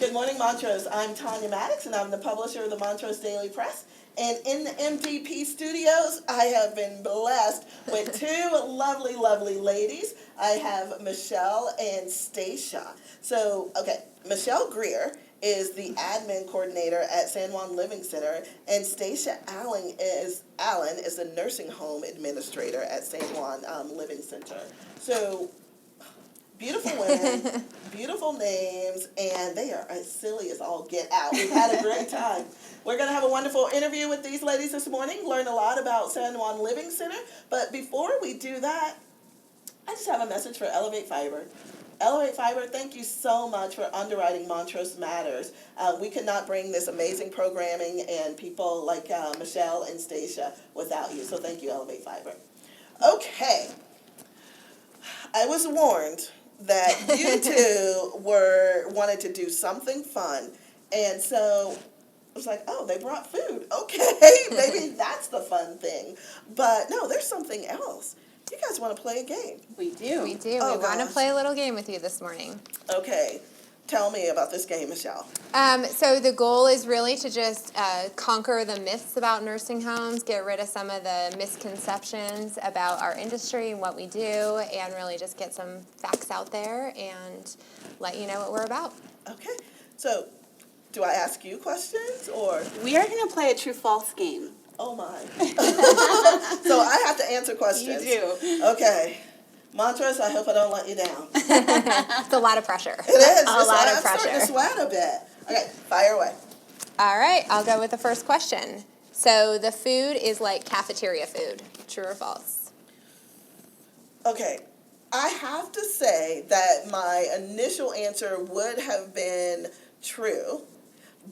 Good morning, Montrose. I'm Tonya Maddox, and I'm the publisher of the Montrose Daily Press. And in the MDP studios, I have been blessed with two lovely, lovely ladies. I have Michelle and Stacia. So, okay, Michelle Greer is the admin coordinator at San Juan Living Center, and Stacia Allyn is the nursing home administrator at San Juan Living Center. So, beautiful women, beautiful names, and they are as silly as all get out. We've had a great time. We're going to have a wonderful interview with these ladies this morning, learn a lot about San Juan Living Center. But before we do that, I just have a message for Elevate Fiber. Elevate Fiber, thank you so much for underwriting Montrose Matters. We could not bring this amazing programming and people like Michelle and Stacia without you. So thank you, Elevate Fiber. Okay. I was warned that you two wanted to do something fun. And so I was like, oh, they brought food. Okay, maybe that's the fun thing. But no, there's something else. You guys want to play a game? We do. We do. Oh, we want to gosh. play a little game with you this morning. Okay. Tell me about this game, Michelle. So the goal is really to just conquer the myths about nursing homes, get rid of some of the misconceptions about our industry and what we do, and really just get some facts out there and let you know what we're about. Okay. So, do I ask you questions or? We are going to play a true-false game. Oh my. So I have to answer questions. You do. Okay. Montrose, I hope I don't let you down. It's a lot of pressure. It is. A lot of I'm starting pressure. to sweat a bit. Okay, fire away. All right, I'll go with the first question. So the food is like cafeteria food. True or false? Okay, I have to say that my initial answer would have been true,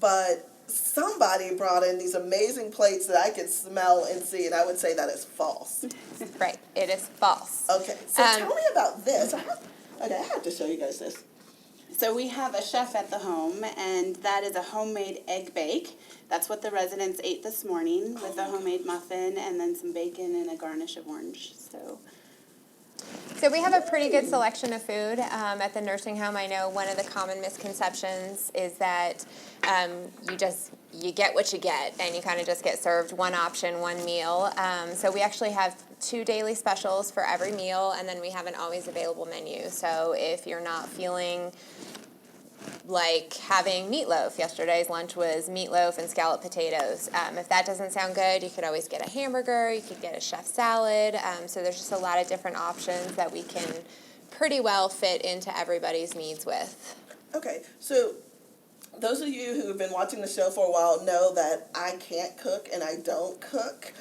but somebody brought in these amazing plates that I could smell and see, and I would say that is false. Right, it is false. Okay, so tell me about this. I have to show you guys this. So we have a chef at the home, and that is a homemade egg bake. That's what the residents ate this morning with a homemade muffin and then some bacon and a garnish of orange. So we have a pretty good selection of food at the nursing home. I know one of the common misconceptions is that you get what you get, and you kind of just get served one option, one meal. So we actually have 2 daily specials for every meal, and then we have an always available menu. So if you're not feeling like having meatloaf. Yesterday's lunch was meatloaf and scalloped potatoes. If that doesn't sound good, you could always get a hamburger. You could get a chef salad. So there's just a lot of different options that we can pretty well fit into everybody's needs with. Okay, so those of you who have been watching the show for a while know that I can't cook and I don't cook.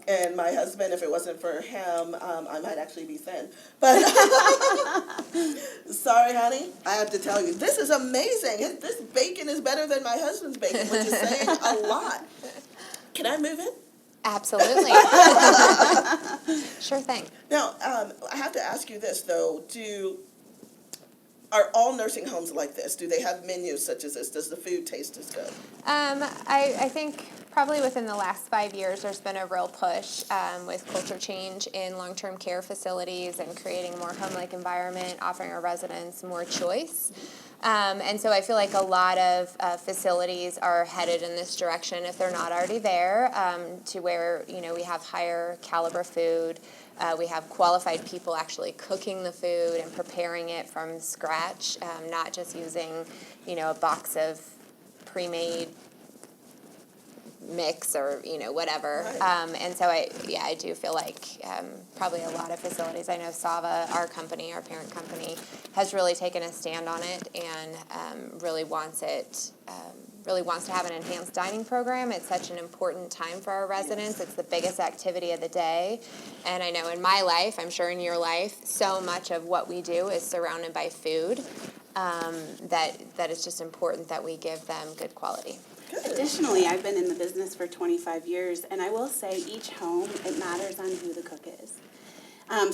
And my husband, if it wasn't for him, I might actually be thin. But sorry, honey, I have to tell you, this is amazing. This bacon is better than my husband's bacon, which is saying a lot. Can I move in? Absolutely. Sure thing. Now, I have to ask you this, though. Are all nursing homes like this? Do they have menus such as this? Does the food taste as good? I think probably within the last 5 years, there's been a real push with culture change in long-term care facilities and creating a more home-like environment, offering our residents more choice. And so I feel like a lot of facilities are headed in this direction, if they're not already there, to where, we have higher caliber food. We have qualified people actually cooking the food and preparing it from scratch, not just using, a box of pre-made mix or, whatever. Right. And so I do feel like probably a lot of facilities, I know Sava, our company, our parent company, has really taken a stand on it and really wants to have an enhanced dining program. It's such an important time for our residents. Yes. It's the biggest activity of the day. And I know in my life, I'm sure in your life, so much of what we do is surrounded by food, that it's just important that we give them good quality. Good. Additionally, I've been in the business for 25 years, and I will say each home, it matters on who the cook is.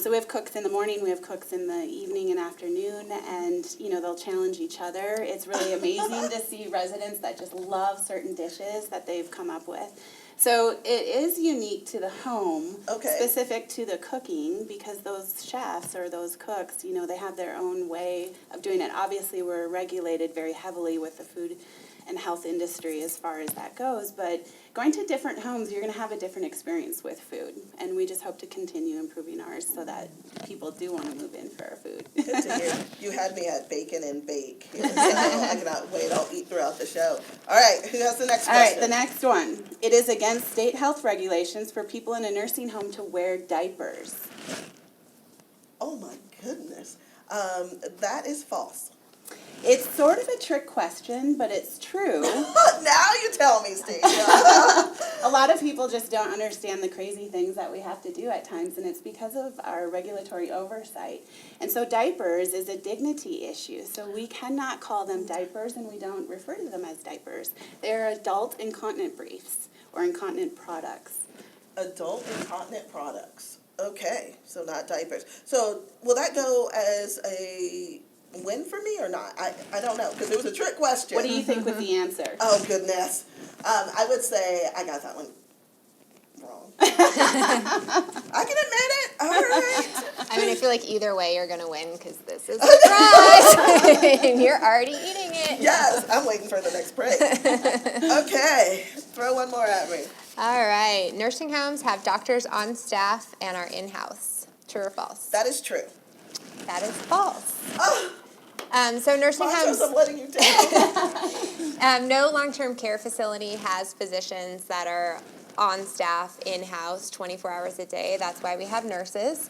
So we have cooks in the morning, we have cooks in the evening and afternoon, and, they'll challenge each other. It's really amazing to see residents that just love certain dishes that they've come up with. So it is unique to the home, Okay. specific to the cooking, because those chefs or those cooks, they have their own way of doing it. Obviously, we're regulated very heavily with the food and health industry as far as that goes, but going to different homes, you're going to have a different experience with food, and we just hope to continue improving ours so that people do want to move in for our food. Good to hear. You had me at bacon and bake, so I cannot wait. I'll eat throughout the show. All right, who has the next All question? right, the next one. It is against state health regulations for people in a nursing home to wear diapers. Oh my goodness. That is false. It's sort of a trick question, but it's true. Now you tell me, Stacia. A lot of people just don't understand the crazy things that we have to do at times, and it's because of our regulatory oversight. And so diapers is a dignity issue, so we cannot call them diapers, and we don't refer to them as diapers. They're adult incontinent briefs or incontinent products. Adult incontinent products. Okay, so not diapers. So will that go as a win for me or not? I don't know, because it was a trick question. What do you think with the answer? Oh, goodness. I would say I got that one wrong. I can admit it. All right. I mean, I feel like either way you're going to win because this is a surprise. And you're already eating it. Yes, I'm waiting for the next break. Okay, throw one more at me. All right. Nursing homes have doctors on staff and are in-house. True or false? That is true. That is false. Oh, So nursing Montrose, homes, I'm letting you down. no long-term care facility has physicians that are on staff in-house 24 hours a day. That's why we have nurses.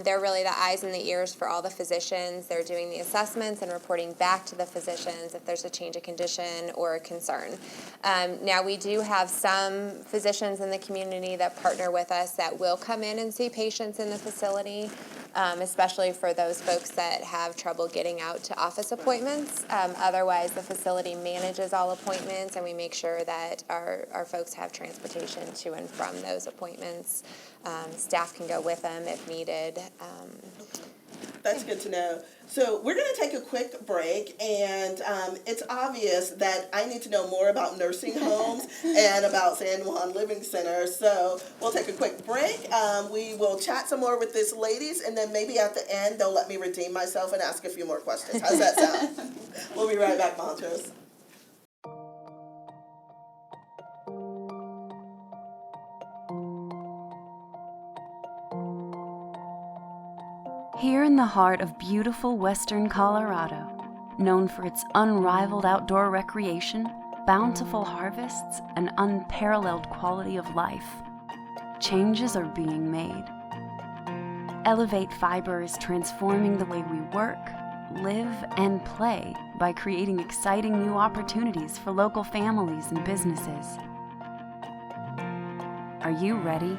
They're really the eyes and the ears for all the physicians. They're doing the assessments and reporting back to the physicians if there's a change of condition or a concern. Now, we do have some physicians in the community that partner with us that will come in and see patients in the facility, especially for those folks that have trouble getting out to office appointments. Otherwise, the facility manages all appointments, and we make sure that our folks have transportation to and from those appointments. Staff can go with them if needed. That's good to know. So we're going to take a quick break, and it's obvious that I need to know more about nursing homes and about San Juan Living Center. So we'll take a quick break. We will chat some more with these ladies, and then maybe at the end they'll let me redeem myself and ask a few more questions. How's that sound? We'll be right back, Montrose. Here in the heart of beautiful western Colorado, known for its unrivaled outdoor recreation, bountiful harvests, and unparalleled quality of life, changes are being made. Elevate Fiber is transforming the way we work, live, and play by creating exciting new opportunities for local families and businesses. Are you ready?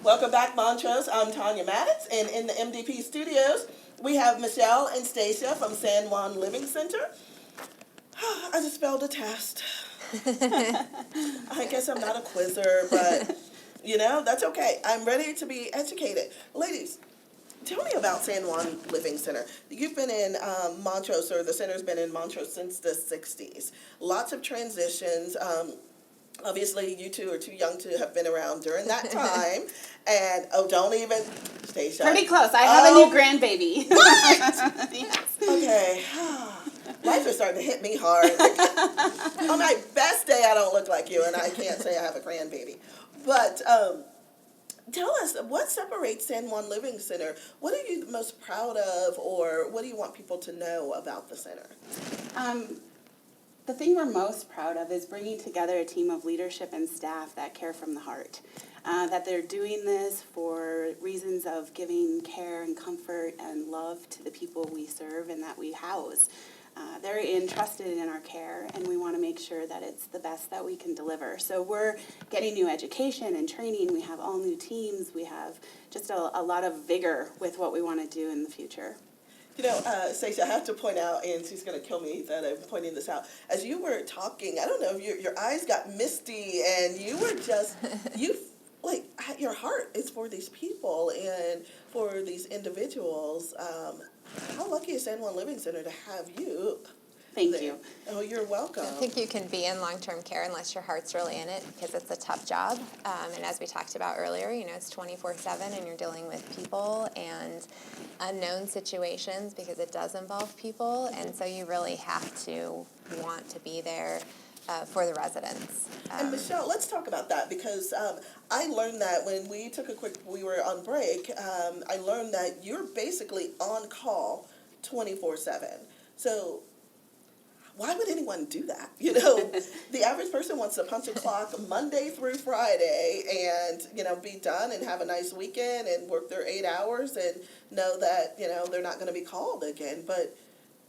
Welcome back, Montrose. I'm Tonya Maddox, and in the MDP studios, we have Michelle and Stacia from San Juan Living Center. I just failed a test. I guess I'm not a quizzer, but, that's okay. I'm ready to be educated. Ladies, tell me about San Juan Living Center. You've been in Montrose, or the center's been in Montrose since the 60s. Lots of transitions. Obviously, you two are too young to have been around during that time. And, don't even, Stacia. Pretty close. I have a new grandbaby. What? Yes. Okay. Life is starting to hit me hard. On my best day, I don't look like you, and I can't say I have a grandbaby. But tell us, what separates San Juan Living Center? What are you most proud of, or what do you want people to know about the center? The thing we're most proud of is bringing together a team of leadership and staff that care from the heart. That they're doing this for reasons of giving care and comfort and love to the people we serve and that we house. They're entrusted in our care, and we want to make sure that it's the best that we can deliver. So we're getting new education and training. We have all new teams. We have just a lot of vigor with what we want to do in the future. Stacia, I have to point out, and she's going to kill me that I'm pointing this out. As you were talking, I don't know, your eyes got misty, and you were just, at your heart is for these people and for these individuals. How lucky is San Juan Living Center to have you? Thank there. you. Oh, you're welcome. I don't think you can be in long-term care unless your heart's really in it, because it's a tough job. And as we talked about earlier, it's 24/7, and you're dealing with people and unknown situations, because it does involve people. And so you really have to want to be there for the residents. And Michelle, let's talk about that, because I learned that when we were on break, I learned that you're basically on call 24/7. So why would anyone do that? The average person wants to punch a clock Monday through Friday and, be done and have a nice weekend and work their 8 hours and know that, they're not going to be called again. But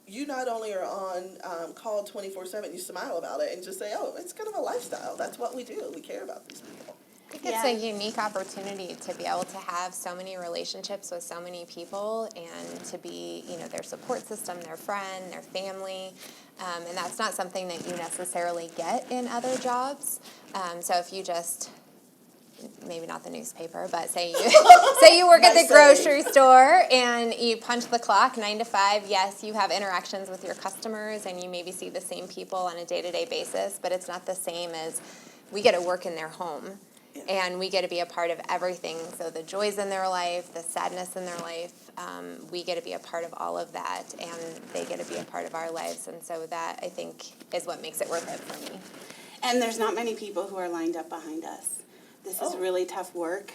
you not only are on call 24/7, you smile about it and just say, oh, it's kind of a lifestyle. That's what we do. We care about these people. I think it's a unique opportunity to be able to have so many relationships with so many people, and to be, their support system, their friend, their family. And that's not something that you necessarily get in other jobs. So if you just, maybe not the newspaper, but say you work at the grocery store and you punch the clock 9 to 5, yes, you have interactions with your customers and you maybe see the same people on a day-to-day basis, but it's not the same as we get to work in their home. And we get to be a part of everything. So the joys in their life, the sadness in their life, we get to be a part of all of that, and they get to be a part of our lives. And so that, I think, is what makes it worth it for me. And there's not many people who are lined up behind us. This is really tough work.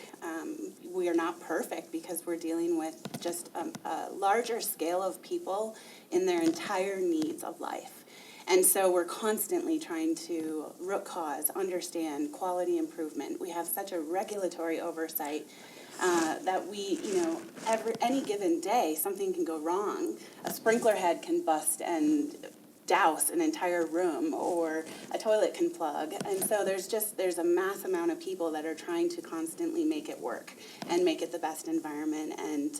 We are not perfect, because we're dealing with just a larger scale of people in their entire needs of life. And so we're constantly trying to root cause, understand quality improvement. We have such a regulatory oversight that we, any given day, something can go wrong. A sprinkler head can bust and douse an entire room, or a toilet can plug. And so there's a mass amount of people that are trying to constantly make it work and make it the best environment and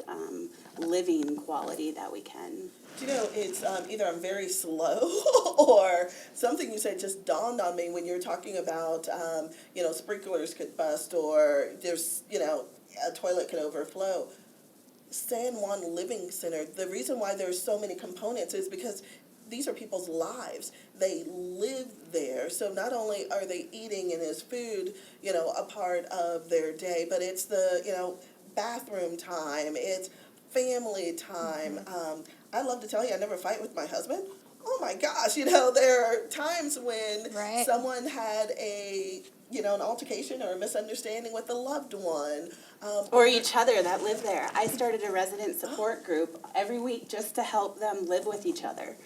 living quality that we can. It's either I'm very slow or something you said just dawned on me when you're talking about, sprinklers could bust, or there's, a toilet could overflow. San Juan Living Center, the reason why there's so many components is because these are people's lives. They live there. So not only are they eating and is food, a part of their day, but it's the, bathroom time, it's family time. I love to tell you, I never fight with my husband. Oh my gosh, there are times when someone had an altercation or a misunderstanding with a loved one. Or each other that live there. I started a resident support group every week just to help them live with each other.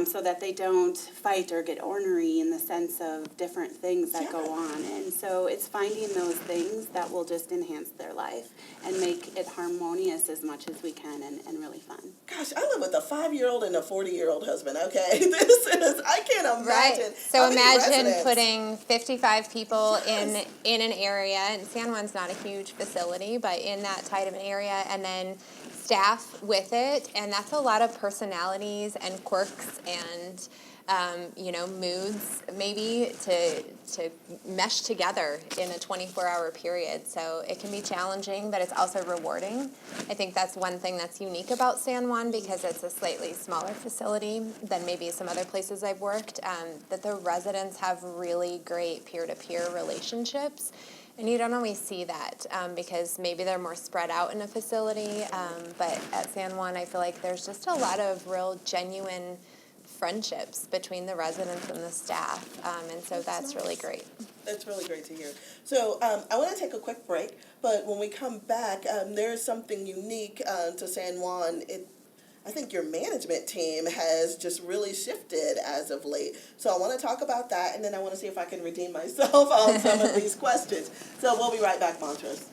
So that they don't fight or get ornery in the sense of different things that go on. And so it's finding those things that will just enhance their life and make it harmonious as much as we can, and really fun. Gosh, I live with a 5-year-old and a 40-year-old husband, okay? I can't imagine. Right. So imagine putting 55 people in an area, and San Juan's not a huge facility, but in that tight of an area, and then staff with it, and that's a lot of personalities and quirks and moods maybe to mesh together in a 24-hour period. So it can be challenging, but it's also rewarding. I think that's one thing that's unique about San Juan, because it's a slightly smaller facility than maybe some other places I've worked, that the residents have really great peer-to-peer relationships. And you don't always see that because maybe they're more spread out in a facility. But at San Juan, I feel like there's just a lot of real genuine friendships between the residents and the staff. And so that's really great. That's really great to hear. So I want to take a quick break, but when we come back, there is something unique to San Juan. I think your management team has just really shifted as of late. So I want to talk about that, and then I want to see if I can redeem myself on some of these questions. So we'll be right back, Montrose.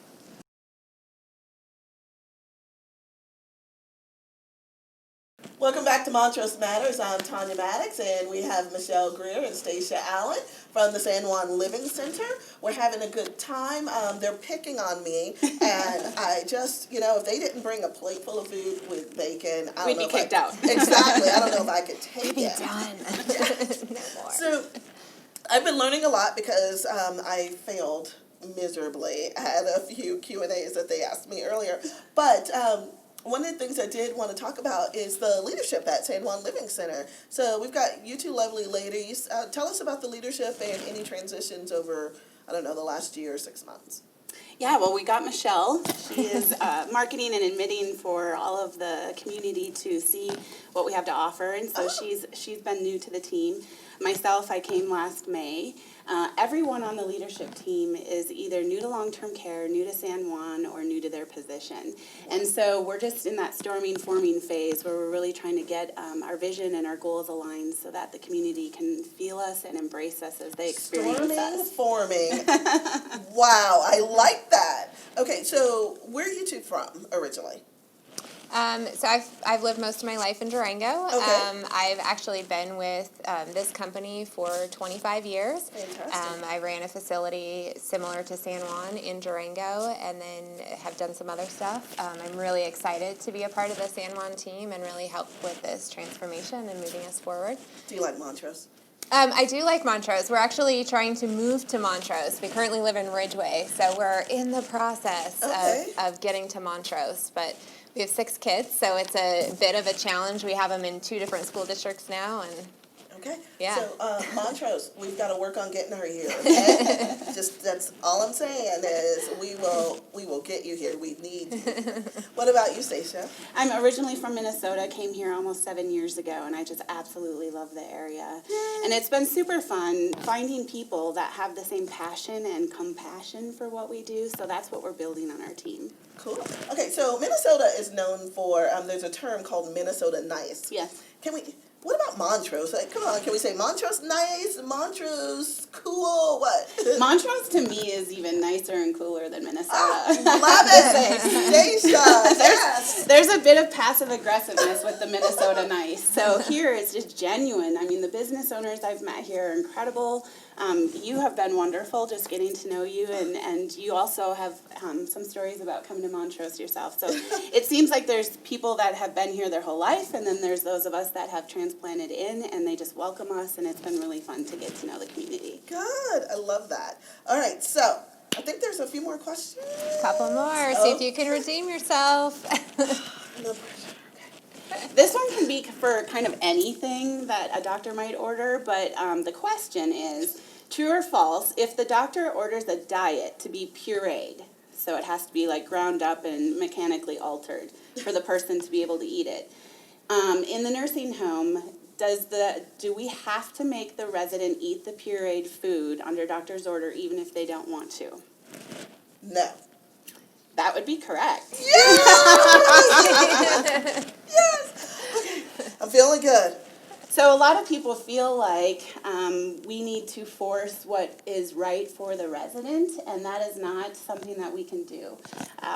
Welcome back to Montrose Matters. I'm Tonya Maddox, and we have Michelle Greer and Stacia Allyn from the San Juan Living Center. We're having a good time. They're picking on me, and I just, if they didn't bring a plate full of food with bacon, I don't know. We'd be kicked out. Exactly. I don't know if I could take it. Done. No more. So I've been learning a lot because I failed miserably at a few Q&As that they asked me earlier. But one of the things I did want to talk about is the leadership at San Juan Living Center. So we've got you two lovely ladies. Tell us about the leadership and any transitions over, I don't know, the last year or 6 months. Yeah, well, we got Michelle. She is marketing and admitting for all of the community to see what we have to offer, and so she's been new to the team. Myself, I came last May. Everyone on the leadership team is either new to long-term care, new to San Juan, or new to their position. And so we're just in that forming phase where we're really trying to get our vision and our goals aligned so that the community can feel us and embrace us as they experience us. Forming. Wow, I like that. Okay, so where are you two from originally? So I've lived most of my life in Durango. Okay. I've actually been with this company for 25 years. Fantastic. I ran a facility similar to San Juan in Durango, and then have done some other stuff. I'm really excited to be a part of the San Juan team and really help with this transformation and moving us forward. Do you like Montrose? I do like Montrose. We're actually trying to move to Montrose. We currently live in Ridgeway, so we're in the process of getting to Montrose. But we have 6 kids, so it's a bit of a challenge. We have them in 2 different school districts now, and Okay. Yeah. So Montrose, we've got to work on getting her here. Okay? Just that's all I'm saying is we will get you here. We need you. What about you, Stacia? I'm originally from Minnesota, came here almost 7 years ago, and I just absolutely love the area. And it's been super fun finding people that have the same passion and compassion for what we do, so that's what we're building on our team. Cool. Okay, so Minnesota is known for, there's a term called Minnesota nice. Yes. What about Montrose? Like, come on, can we say Montrose nice, Montrose cool, what? Montrose to me is even nicer and cooler than Minnesota. Love it, Stacia, yes. There's a bit of passive aggressiveness with the Minnesota nice. So here it's just genuine. I mean, the business owners I've met here are incredible. You have been wonderful just getting to know you, and you also have some stories about coming to Montrose yourself. So it seems like there's people that have been here their whole life, and then there's those of us that have transplanted in, and they just welcome us, and it's been really fun to get to know the community. Good, I love that. All right, so I think there's a few more questions. couple more. See if you can redeem yourself. No pressure. This one can be for kind of anything that a doctor might order, but the question is, true or false, if the doctor orders a diet to be pureed, so it has to be like ground up and mechanically altered for the person to be able to eat it, in the nursing home, do we have to make the resident eat the pureed food under doctor's order even if they don't want to? No. That would be correct. Yes! Yes! Okay, I'm feeling good. So a lot of people feel like we need to force what is right for the resident, and that is not something that we can do.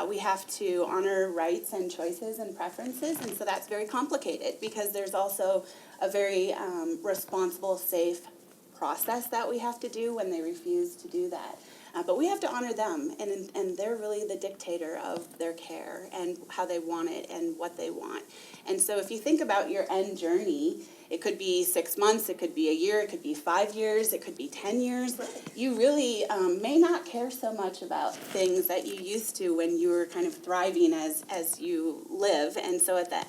We have to honor rights and choices and preferences, and so that's very complicated because there's also a very responsible, safe process that we have to do when they refuse to do that. But we have to honor them, and they're really the dictator of their care and how they want it and what they want. And so if you think about your end journey, it could be 6 months, it could be a year, it could be 5 years, it could be 10 years. You really may not care so much about things that you used to when you were kind of thriving as you live. And so at the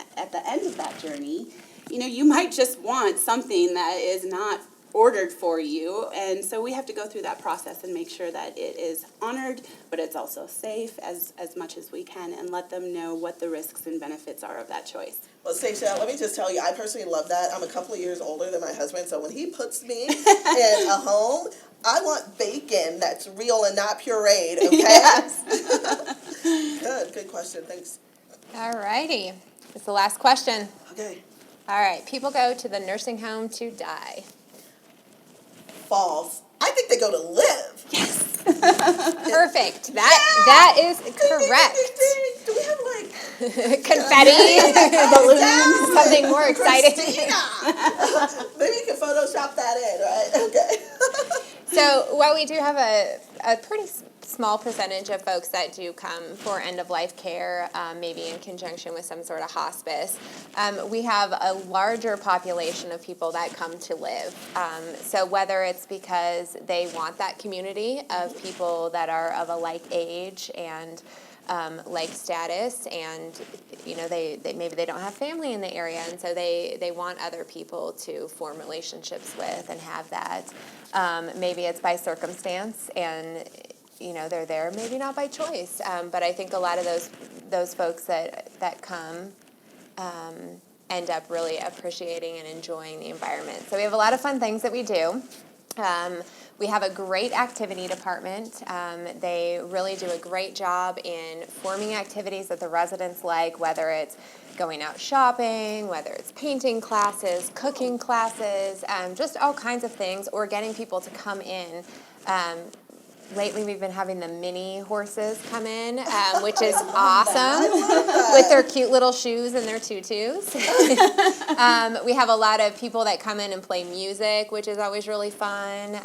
end of that journey, you might just want something that is not ordered for you, and so we have to go through that process and make sure that it is honored, but it's also safe as much as we can, and let them know what the risks and benefits are of that choice. Well, Stacia, let me just tell you, I personally love that. I'm a couple of years older than my husband, so when he puts me in a home, I want bacon that's real and not pureed, okay? Yes. Good question, thanks. All righty. It's the last question. Okay. All right. People go to the nursing home to die. False. I think they go to live. Yes. Perfect. That is correct. Do we have like Confetti, balloons, something more exciting. Christina. Maybe you can Photoshop that in, right? Okay. So while we do have a pretty small percentage of folks that do come for end-of-life care, maybe in conjunction with some sort of hospice, we have a larger population of people that come to live. So whether it's because they want that community of people that are of a like age and like status, and they maybe they don't have family in the area, and so they want other people to form relationships with and have that. Maybe it's by circumstance, and they're there, maybe not by choice. But I think a lot of those folks that come end up really appreciating and enjoying the environment. So we have a lot of fun things that we do. We have a great activity department. They really do a great job in forming activities that the residents like, whether it's going out shopping, whether it's painting classes, cooking classes, just all kinds of things, or getting people to come in. Lately, we've been having the mini horses come in, which is awesome, with their cute little shoes and their tutus. We have a lot of people that come in and play music, which is always really fun.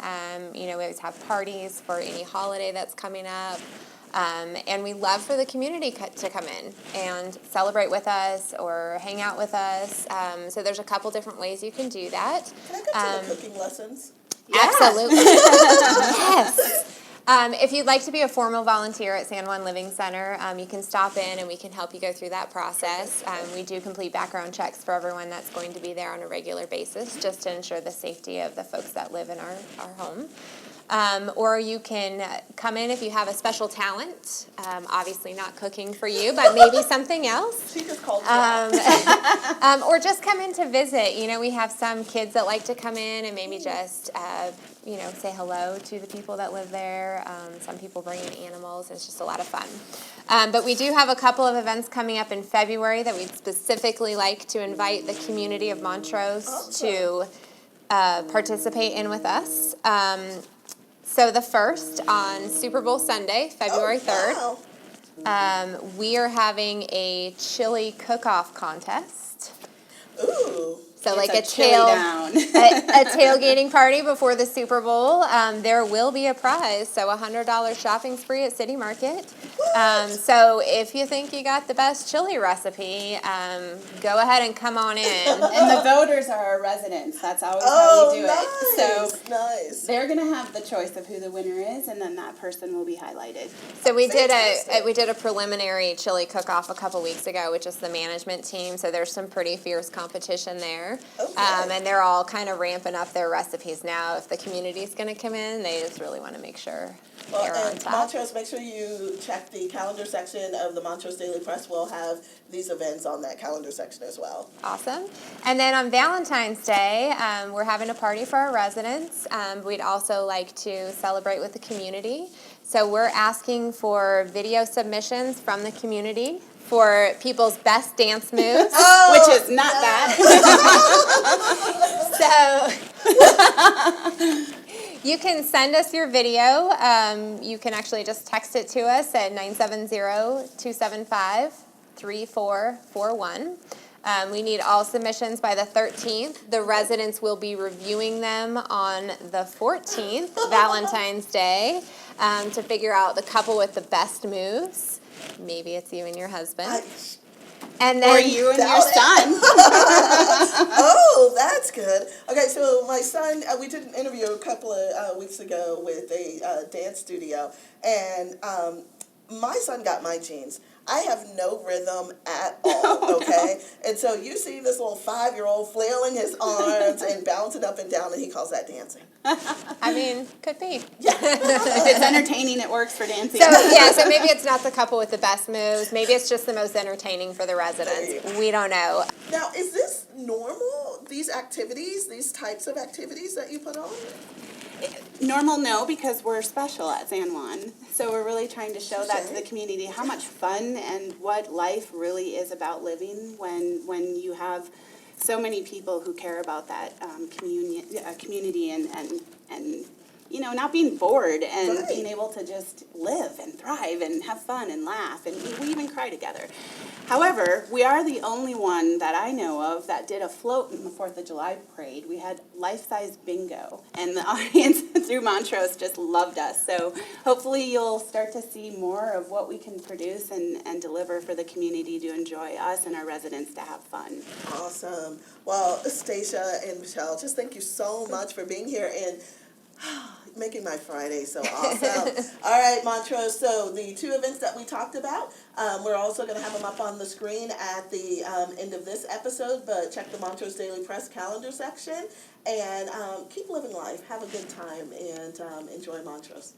We always have parties for any holiday that's coming up. And we love for the community to come in and celebrate with us or hang out with us. So there's a couple different ways you can do that. Can I go to the cooking lessons? Yeah. Absolutely. Yes. If you'd like to be a formal volunteer at San Juan Living Center, you can stop in and we can help you go through that process. We do complete background checks for everyone that's going to be there on a regular basis, just to ensure the safety of the folks that live in our home. Or you can come in if you have a special talent, obviously not cooking for you, but maybe something else. She just called or just come in to visit. We have some kids that like to come in and maybe just, say hello to the people that live there. Some people bring in animals. It's just a lot of fun. But we do have a couple of events coming up in February that we'd specifically like to invite the community of Montrose to participate in with us. So the first, on Super Bowl Sunday, February 3rd, we are having a chili cook-off contest. Ooh. So It's like a tailgating party before the Super Bowl. There will be a prize, so a $100 shopping spree at City Market. So if you think you got the best chili recipe, go ahead and come on in. And the voters are our residents. That's always how we do it. So nice. they're going to have the choice of who the winner is, and then that person will be highlighted. So we did a preliminary chili cook-off a couple weeks ago with just the management team. So there's some pretty fierce competition there. Okay. And they're all kind of ramping up their recipes now. If the community's going to come in, they just really want to make sure they're on And top. Montrose, make sure you check the calendar section of the Montrose Daily Press. We'll have these events on that calendar section as well. Awesome. And then on Valentine's Day, we're having a party for our residents. We'd also like to celebrate with the community. So we're asking for video submissions from the community for people's best dance moves. Which is not bad. So you can send us your video. You can actually just text it to us at 970-275-3441. We need all submissions by the 13th. The residents will be reviewing them on the 14th, Valentine's Day, to figure out the couple with the best moves. Maybe it's you and your husband. And then Or you and your son. Oh, that's good. Okay, so my son, we did an interview a couple of weeks ago with a dance studio, and my son got my genes. I have no rhythm at all, okay? And so you see this little 5-year-old flailing his arms and bouncing up and down, and he calls that dancing. I mean, could be. Yeah. If it's entertaining, it works for dancing. So maybe it's not the couple with the best moves. Maybe it's just the most entertaining for the residents. We don't know. Now, is this normal, these activities, these types of activities that you put on? Normal, no, because we're special at San Juan. So we're really trying to show that to the community, how much fun and what life really is about living when you have so many people who care about that community and not being bored and Right. being able to just live and thrive and have fun and laugh, and we even cry together. However, we are the only one that I know of that did a float in the 4th of July parade. We had life-size bingo, and the audience through Montrose just loved us. So hopefully you'll start to see more of what we can produce and deliver for the community to enjoy, us and our residents to have fun. Awesome. Well, Stacia and Michelle, just thank you so much for being here and making my Friday so awesome. All right, Montrose, so the 2 events that we talked about, we're also going to have them up on the screen at the end of this episode, but check the Montrose Daily Press calendar section and keep living life. Have a good time and enjoy Montrose.